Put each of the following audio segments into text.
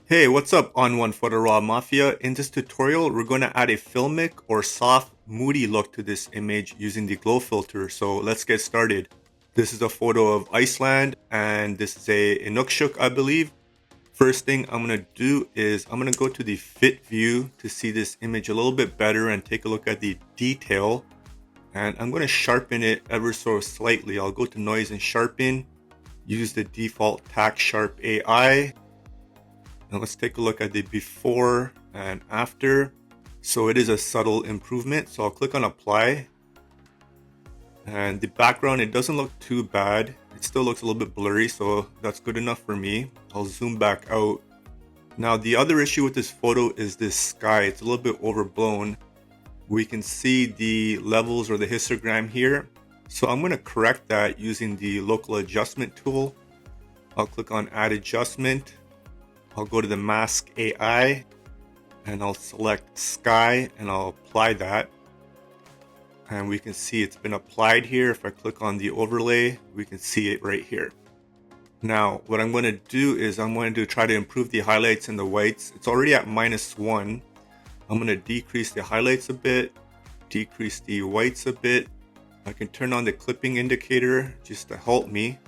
Hey, what's up, ON1 Photo RAW Mafia? In this tutorial, we're going to add a filmic or soft, moody look to this image using the glow filter. So let's get started. This is a photo of Iceland, and this is a Inukshuk, I believe. First thing I'm going to do is I'm going to go to the fit view to see this image a little bit better and take a look at the detail. And I'm going to sharpen it ever so slightly. I'll go to noise and sharpen, use the default tack sharp AI. Now let's take a look at the before and after. So it is a subtle improvement. So I'll click on apply. And the background, it doesn't look too bad. It still looks a little bit blurry, so that's good enough for me. I'll zoom back out. Now the other issue with this photo is this sky. It's a little bit overblown. We can see the levels or the histogram here. So I'm going to correct that using the local adjustment tool. I'll click on add adjustment. I'll go to the mask AI and I'll select sky and I'll apply that. And we can see it's been applied here. If I click on the overlay, we can see it right here. Now, what I'm going to do is I'm going to try to improve the highlights and the whites. It's already at -1. I'm going to decrease the highlights a bit, decrease the whites a bit. I can turn on the clipping indicator just to help me.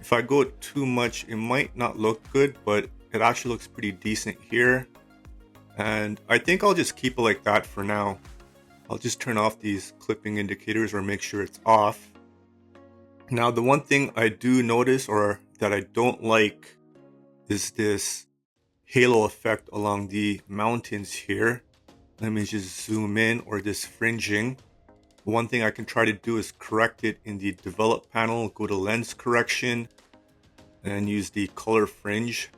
If I go too much, it might not look good, but it actually looks pretty decent here. And I think I'll just keep it like that for now. I'll just turn off these clipping indicators or make sure it's off. Now, the one thing I do notice or that I don't like is this halo effect along the mountains here. Let me just zoom in, or this fringing. One thing I can try to do is correct it in the develop panel, go to lens correction and use the color fringe.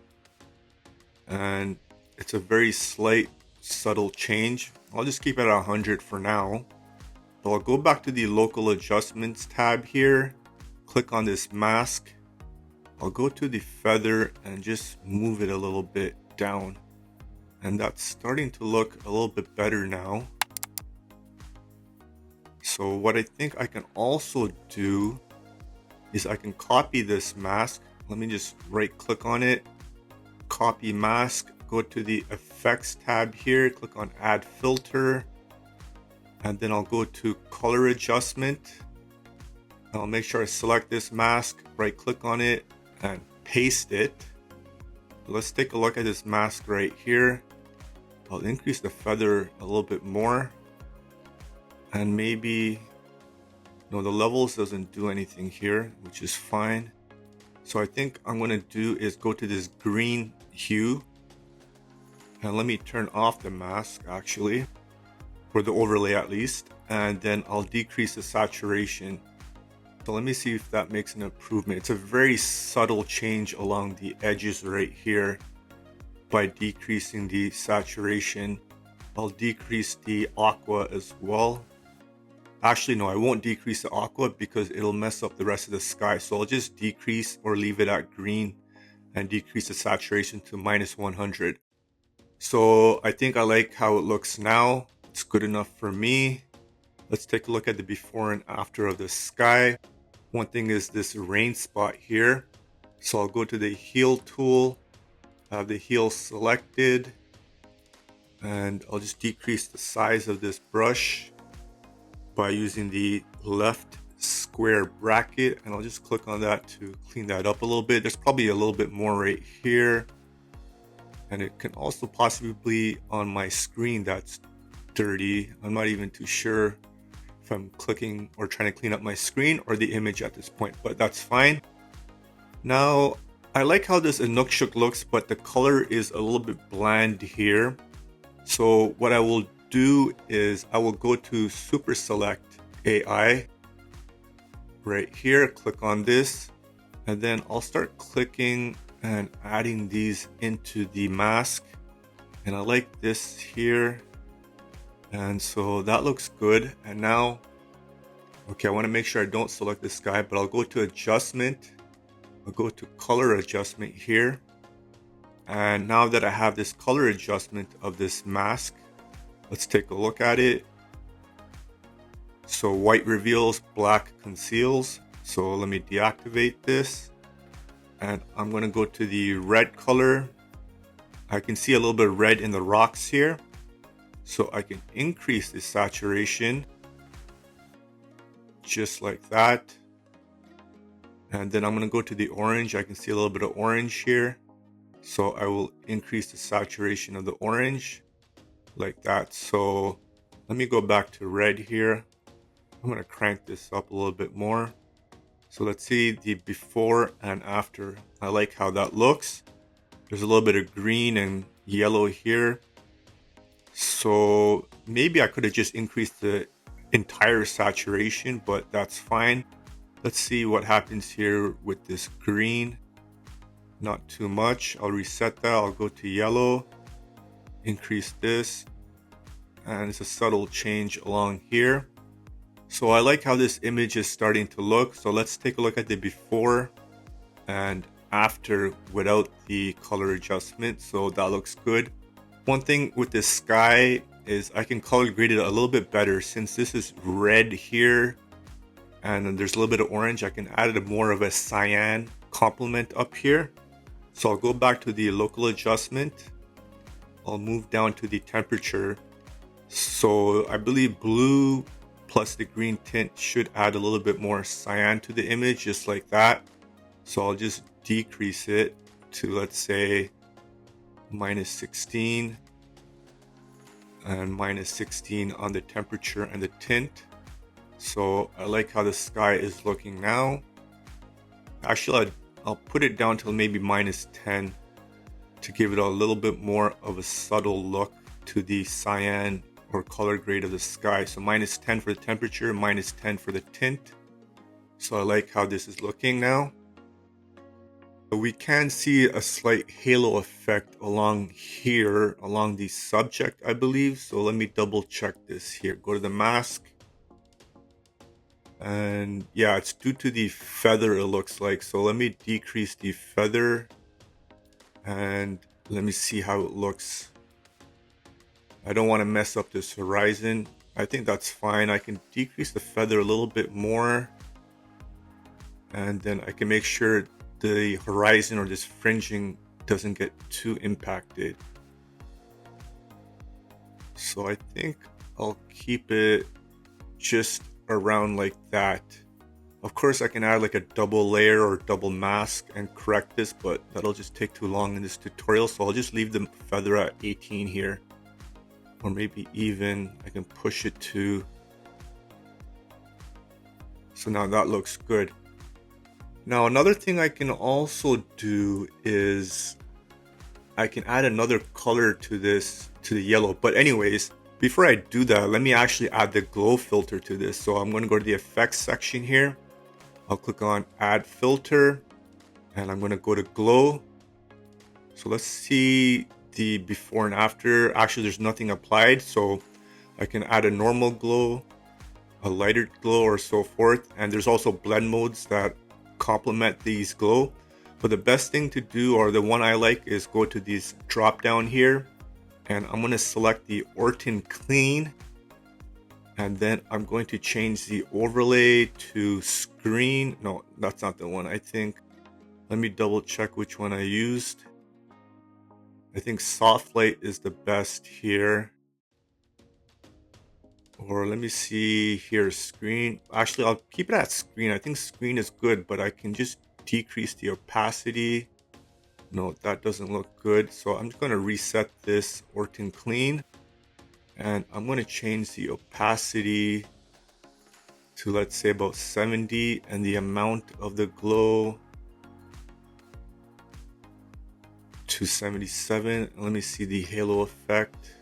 And it's a very slight, subtle change. I'll just keep it at 100 for now. So I'll go back to the local adjustments tab here, click on this mask. I'll go to the feather and just move it a little bit down. And that's starting to look a little bit better now. So what I think I can also do is I can copy this mask. Let me just right click on it, copy mask, go to the effects tab here, click on add filter, and then I'll go to color adjustment. I'll make sure I select this mask, right click on it and paste it. Let's take a look at this mask right here. I'll increase the feather a little bit more, and maybe no, the levels doesn't do anything here, which is fine. So I think I'm going to do is go to this green hue, and let me turn off the mask actually, for the overlay at least, and then I'll decrease the saturation. So let me see if that makes an improvement. It's a very subtle change along the edges right here. By decreasing the saturation, I'll decrease the aqua as well. Actually, no, I won't decrease the aqua because it'll mess up the rest of the sky. So I'll just decrease or leave it at green and decrease the saturation to -100. So I think I like how it looks now. It's good enough for me. Let's take a look at the before and after of the sky. One thing is this rain spot here. So I'll go to the heal tool, have the heal selected, and I'll just decrease the size of this brush by using the left square bracket, and I'll just click on that to clean that up a little bit. There's probably a little bit more right here, and it can also possibly be on my screen that's dirty. I'm not even too sure if I'm clicking or trying to clean up my screen or the image at this point, but that's fine. Now, I like how this Inukshuk looks, but the color is a little bit bland here. So what I will do is I will go to super select AI right here, click on this, and then I'll start clicking and adding these into the mask. And I like this here. And so that looks good. And now, okay, I want to make sure I don't select this guy, but I'll go to adjustment. I'll go to color adjustment here. And now that I have this color adjustment of this mask, let's take a look at it. So white reveals, black conceals. So let me deactivate this. And I'm going to go to the red color. I can see a little bit of red in the rocks here. So I can increase the saturation just like that. And then I'm going to go to the orange. I can see a little bit of orange here. So I will increase the saturation of the orange like that. So let me go back to red here. I'm going to crank this up a little bit more. So let's see the before and after. I like how that looks. There's a little bit of green and yellow here. So maybe I could have just increased the entire saturation, but that's fine. Let's see what happens here with this green. Not too much. I'll reset that. I'll go to yellow, increase this, and it's a subtle change along here. So I like how this image is starting to look. So let's take a look at the before and after without the color adjustment. So that looks good. One thing with this sky is I can color grade it a little bit better. Since this is red here and there's a little bit of orange, I can add more of a cyan complement up here. So I'll go back to the local adjustment. I'll move down to the temperature. So I believe blue plus the green tint should add a little bit more cyan to the image, just like that. So I'll just decrease it to, let's say, -16 and -16 on the temperature and the tint. So I like how the sky is looking now. Actually, I'll put it down till maybe -10 to give it a little bit more of a subtle look to the cyan or color grade of the sky. So -10 for the temperature, -10 for the tint. So I like how this is looking now. We can see a slight halo effect along here, along the subject, I believe. So let me double check this here. Go to the mask. And yeah, it's due to the feather, it looks like. So let me decrease the feather and let me see how it looks. I don't want to mess up this horizon. I think that's fine. I can decrease the feather a little bit more. And then I can make sure the horizon or this fringing doesn't get too impacted. So I think I'll keep it just around like that. Of course, I can add like a double layer or double mask and correct this, but that'll just take too long in this tutorial. So I'll just leave the feather at 18 here, or maybe even I can push it to. So now that looks good. Now another thing I can also do is I can add another color to this, to the yellow. But anyways, before I do that, let me actually add the glow filter to this. So I'm going to go to the effects section here. I'll click on add filter and I'm going to go to glow. So let's see the before and after. Actually, there's nothing applied. So I can add a normal glow, a lighter glow, or so forth. And there's also blend modes that complement these glow. But the best thing to do, or the one I like, is go to these drop down here and I'm going to select the Orton Clean, and then I'm going to change the overlay to screen. No, that's not the one. I think, let me double check which one I used. I think soft light is the best here. Or let me see here, screen. Actually, I'll keep it at screen. I think screen is good, but I can just decrease the opacity. No, that doesn't look good. So I'm just going to reset this Orton Clean. And I'm going to change the opacity to, let's say, about 70. And the amount of the glow to 77. Let me see the halo effect.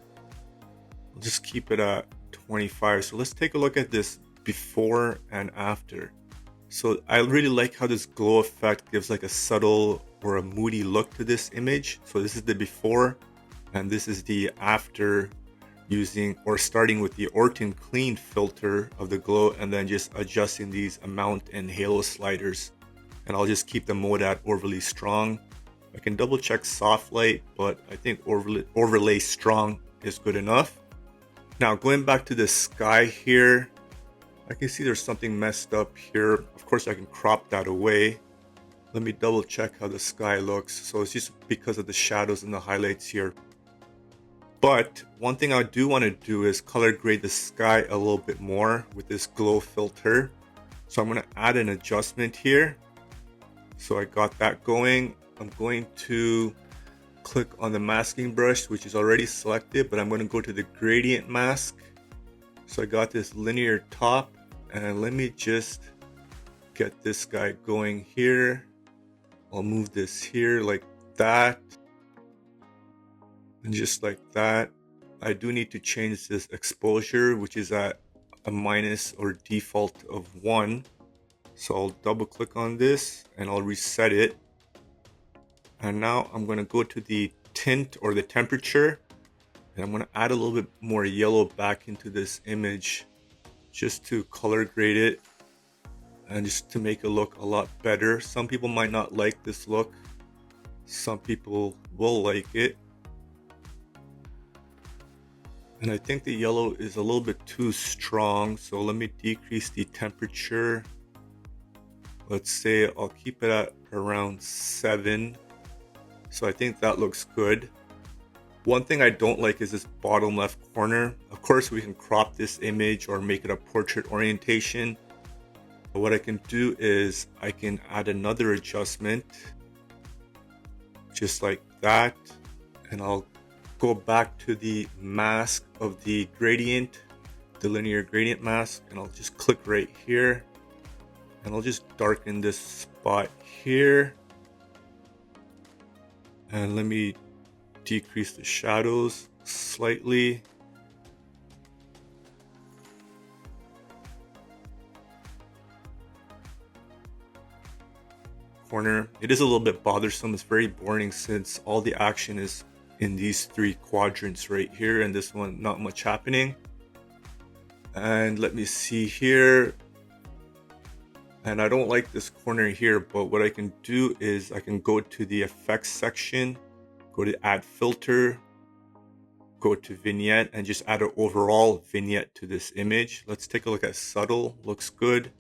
I'll just keep it at 25. So let's take a look at this before and after. So I really like how this glow effect gives like a subtle or a moody look to this image. So this is the before and this is the after, using or starting with the Orton Clean filter of the glow and then just adjusting these amount and halo sliders. And I'll just keep the mode at overly strong. I can double check soft light, but I think overlay strong is good enough. Now going back to the sky here, I can see there's something messed up here. Of course I can crop that away. Let me double check how the sky looks. So it's just because of the shadows and the highlights here. But one thing I do want to do is color grade the sky a little bit more with this glow filter. So I'm going to add an adjustment here. So I got that going. I'm going to click on the masking brush, which is already selected, but I'm going to go to the gradient mask. So I got this linear top, and let me just get this guy going here. I'll move this here like that. And just like that. I do need to change this exposure, which is at a minus or default of 1. So I'll double click on this and I'll reset it. And now I'm going to go to the tint or the temperature, and I'm going to add a little bit more yellow back into this image just to color grade it and just to make it look a lot better. Some people might not like this look. Some people will like it. And I think the yellow is a little bit too strong. So let me decrease the temperature. Let's say I'll keep it at around 7. So I think that looks good. One thing I don't like is this bottom left corner. Of course, we can crop this image or make it a portrait orientation. But what I can do is I can add another adjustment just like that. And I'll go back to the mask of the gradient, the linear gradient mask, and I'll just click right here. And I'll just darken this spot here. And let me decrease the shadows slightly. Corner. It is a little bit bothersome. It's very boring since all the action is in these 3 quadrants right here, and this one not much happening. And let me see here. And I don't like this corner here, but what I can do is I can go to the effects section, go to add filter, go to vignette, and just add an overall vignette to this image. Let's take a look at subtle. Looks good.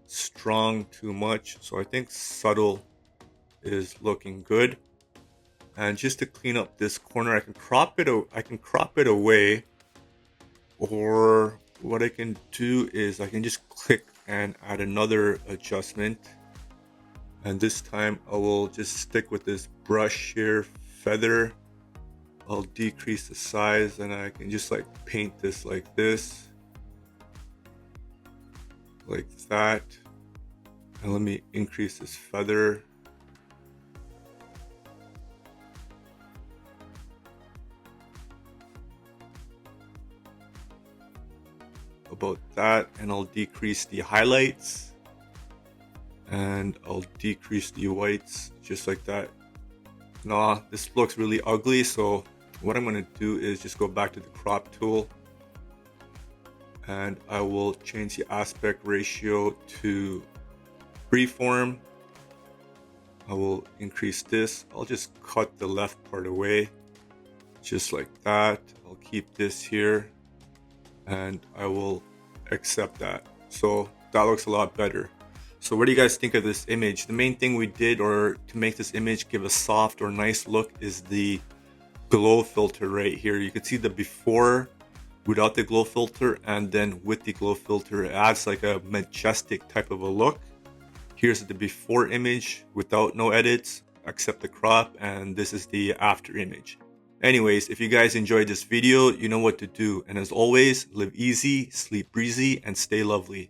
Strong, too much. So I think subtle is looking good. And just to clean up this corner, I can crop it away, or what I can do is I can just click and add another adjustment. And this time I will just stick with this brush here, feather. I'll decrease the size and I can just like paint this like this, like that. And let me increase this feather. About that, and I'll decrease the highlights and I'll decrease the whites just like that. Nah, this looks really ugly, so what I'm going to do is just go back to the crop tool and I will change the aspect ratio to freeform. I will increase this. I'll just cut the left part away just like that. I'll keep this here and I will accept that. So that looks a lot better. So what do you guys think of this image? The main thing we did, or to make this image give a soft or nice look, is the glow filter right here. You can see the before without the glow filter, and then with the glow filter, it adds like a majestic type of a look. Here's the before image without no edits except the crop, and this is the after image. Anyways, if you guys enjoyed this video, you know what to do. And as always, live easy, sleep breezy, and stay lovely.